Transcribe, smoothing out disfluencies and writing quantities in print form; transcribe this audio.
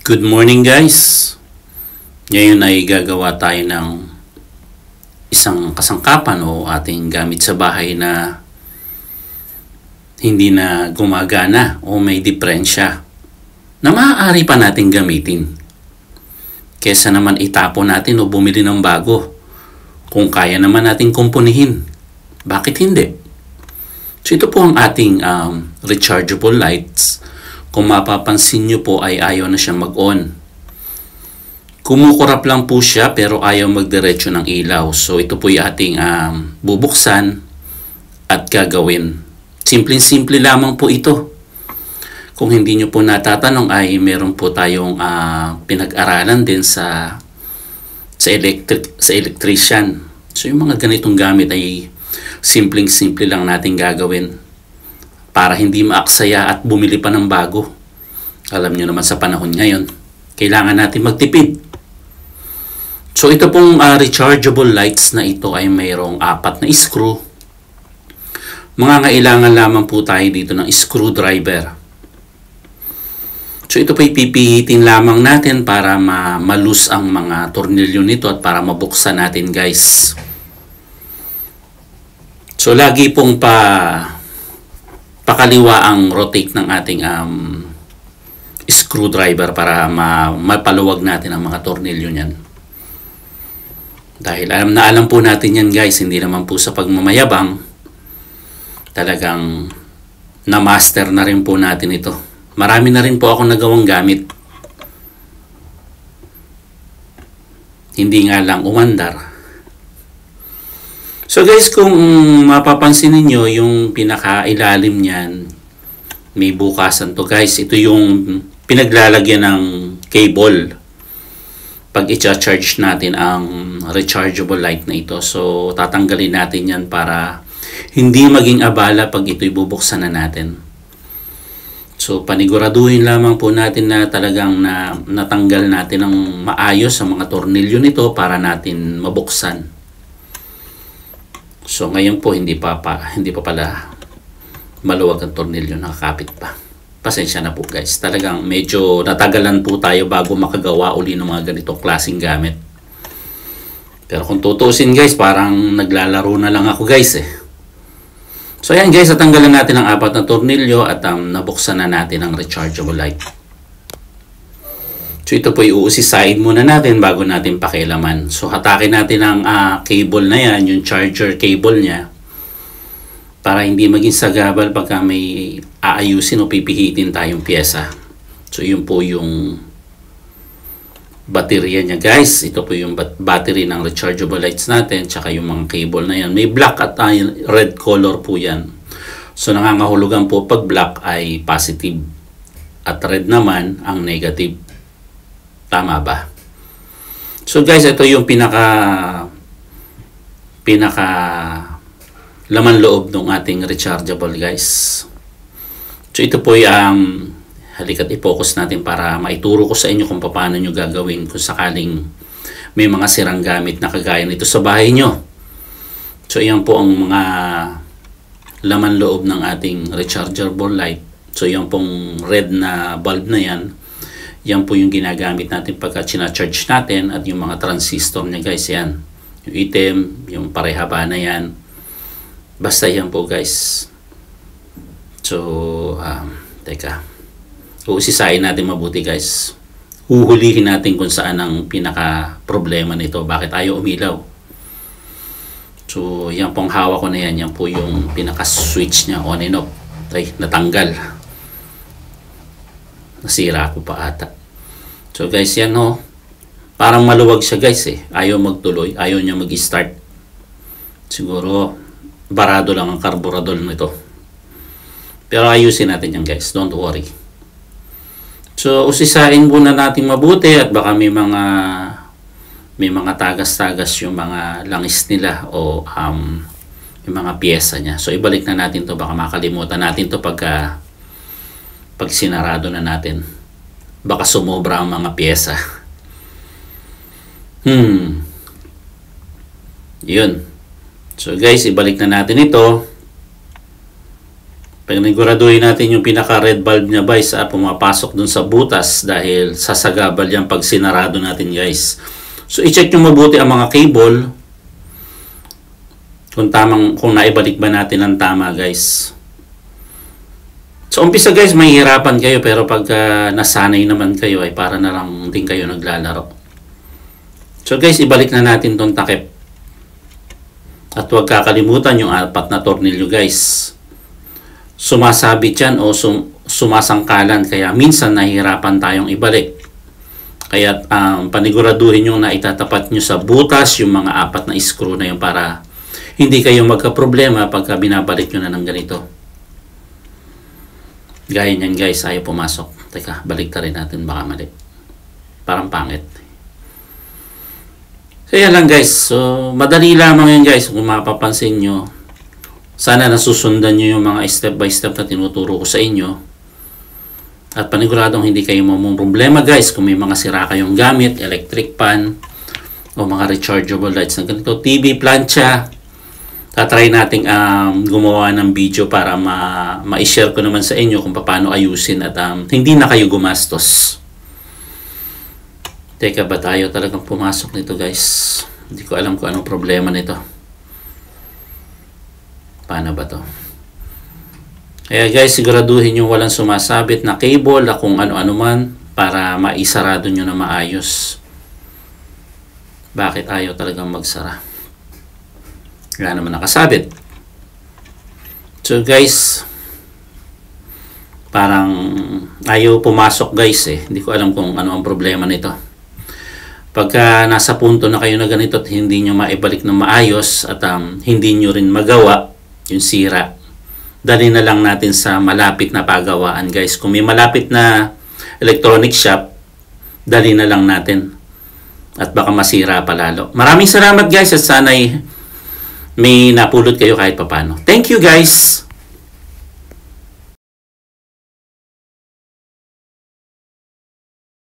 Good morning guys! Ngayon ay gagawa tayo ng isang kasangkapan o ating gamit sa bahay na hindi na gumagana o may diferensya na maaari pa natin gamitin. Kesa naman itapon natin o bumili ng bago kung kaya naman natin kumpunihin. Bakit hindi? So ito po ang ating rechargeable lights. Kung mapapansin nyo po ay ayaw na siya mag-on. Kumukurap lang po siya pero ayaw magdiretso ng ilaw. So ito po yung ating bubuksan at gagawin. Simpleng-simple lamang po ito. Kung hindi nyo po natatanong ay meron po tayong pinag-aralan din sa electrician. So yung mga ganitong gamit ay simpleng-simple lang natin gagawin para hindi maaksaya at bumili pa ng bago. Alam nyo naman sa panahon ngayon, kailangan natin magtipid. So ito pong rechargeable lights na ito ay mayroong 4 na screw. Mangangailangan lamang po tayo dito ng screwdriver. So ito po ipipihitin lamang natin para malus ang mga tornilyo nito at para mabuksan natin guys. So lagi pong pakaliwa ang rotate ng ating screwdriver para mapaluwag natin ang mga tornilyo niyan. Dahil alam po natin yan guys, hindi naman po sa pagmamayabang, talagang na-master na rin po natin ito. Marami na rin po akong nagawang gamit. Hindi nga lang umandar. So guys, kung mapapansin niyo yung pinakailalim niyan, may bukasan to guys. Ito yung pinaglalagyan ng cable pag i-charge natin ang rechargeable light na ito. So tatanggalin natin yan para hindi maging abala pag ito'y bubuksan na natin. So paniguraduhin lamang po natin na talagang natanggal natin ng maayos ang mga tornilyo nito para natin mabuksan. So ngayon po hindi pa pala maluwag ang tornilyo, nakakapit pa. Pasensya na po guys. Talagang medyo natagalan po tayo bago makagawa uli ng mga ganitong klaseng gamit. Pero kung tutuusin guys, parang naglalaro na lang ako guys eh. So ayan guys, natanggalan natin ang 4 na tornilyo at nabuksan na natin ang rechargeable light. So ito po iuusisain muna natin bago natin pakialaman. So hatakin natin ang cable na yan, yung charger cable niya, para hindi maging sagabal pagka may aayusin o pipihitin tayong pyesa. So yun po yung baterya niya guys. Ito po yung battery ng rechargeable lights natin, tsaka yung mga cable na yan. May black at red color po yan. So nangangahulugan po pag black ay positive at red naman ang negative. Tama ba? So guys, ito yung pinaka laman loob ng ating rechargeable guys. So ito po yung halika't i-focus natin para maituro ko sa inyo kung paano nyo gagawin kung sakaling may mga sirang gamit na kagaya nito sa bahay nyo. So yan po ang mga laman loob ng ating rechargeable light. So yan pong red na bulb na yan. Yan po yung ginagamit natin pagka charge natin, at yung mga transistor niya guys, yan. Yung item, yung parehaba na yan. Basta yan po guys. So, teka. Uusisain natin mabuti guys. Huhulihin natin kung saan ang pinaka problema nito. Bakit ayaw umilaw? So, yan pong hawak ko na yan. Yan po yung pinaka switch niya, on and off. Ay, natanggal. Nasira ko pa ata. So guys, yan ho. Parang maluwag siya guys eh. Ayaw magtuloy. Ayaw niya mag-start. Siguro, barado lang ang carburetor nito. Pero ayusin natin yan guys. Don't worry. So, usisain muna natin mabuti at baka may mga tagas-tagas yung mga langis nila o yung mga piyesa niya. So, ibalik na natin to. Baka makalimutan natin to pag sinarado na natin. Baka sumobra ang mga piyesa. Yun. So guys, ibalik na natin ito. Paniguraduhin natin yung pinaka-red bulb niya guys, pumapasok dun sa butas dahil sasagabal yan pag sinarado natin guys. So i-check nyo mabuti ang mga cable kung naibalik ba natin ang tama guys. So umpisa guys, mahihirapan kayo, pero pag nasanay naman kayo ay para na lang din kayo naglalaro. So guys, ibalik na natin tong takip. At huwag kakalimutan yung 4 na tornilyo guys. Sumasabit yan o sumasangkalan, kaya minsan nahihirapan tayong ibalik. Kaya paniguraduhin nyo na itatapat nyo sa butas yung mga 4 na screw na yun para hindi kayo magka-problema pagka binabalik nyo na ng ganito. Gaya nyan guys, ayaw pumasok. Teka, balik rin natin, baka mali. Parang pangit. So yan lang guys. So madali lamang yan guys kung mapapansin nyo. Sana nasusundan nyo yung mga step by step na tinuturo ko sa inyo. At paniguradong hindi kayo mamong problema guys kung may mga sira kayong gamit, electric pan, o mga rechargeable lights na ganito, TV, plancha. Tatry nating gumawa ng video para ma-share ko naman sa inyo kung paano ayusin at hindi na kayo gumastos. Teka, ba tayo talagang pumasok nito guys? Hindi ko alam kung anong problema nito. Paano ba to? Kaya guys, siguraduhin nyo walang sumasabit na cable na kung ano-ano man para maisarado nyo na maayos. Bakit ayaw talagang magsara? Wala naman nakasabit. So guys, parang ayaw pumasok guys eh. Hindi ko alam kung ano ang problema nito. Pagka nasa punto na kayo na ganito at hindi nyo maibalik na maayos at hindi nyo rin magawa yung sira, dali na lang natin sa malapit na pagawaan guys. Kung may malapit na electronic shop, dali na lang natin at baka masira pa lalo. Maraming salamat guys at sana'y may napulot kayo kahit papano. Thank you guys!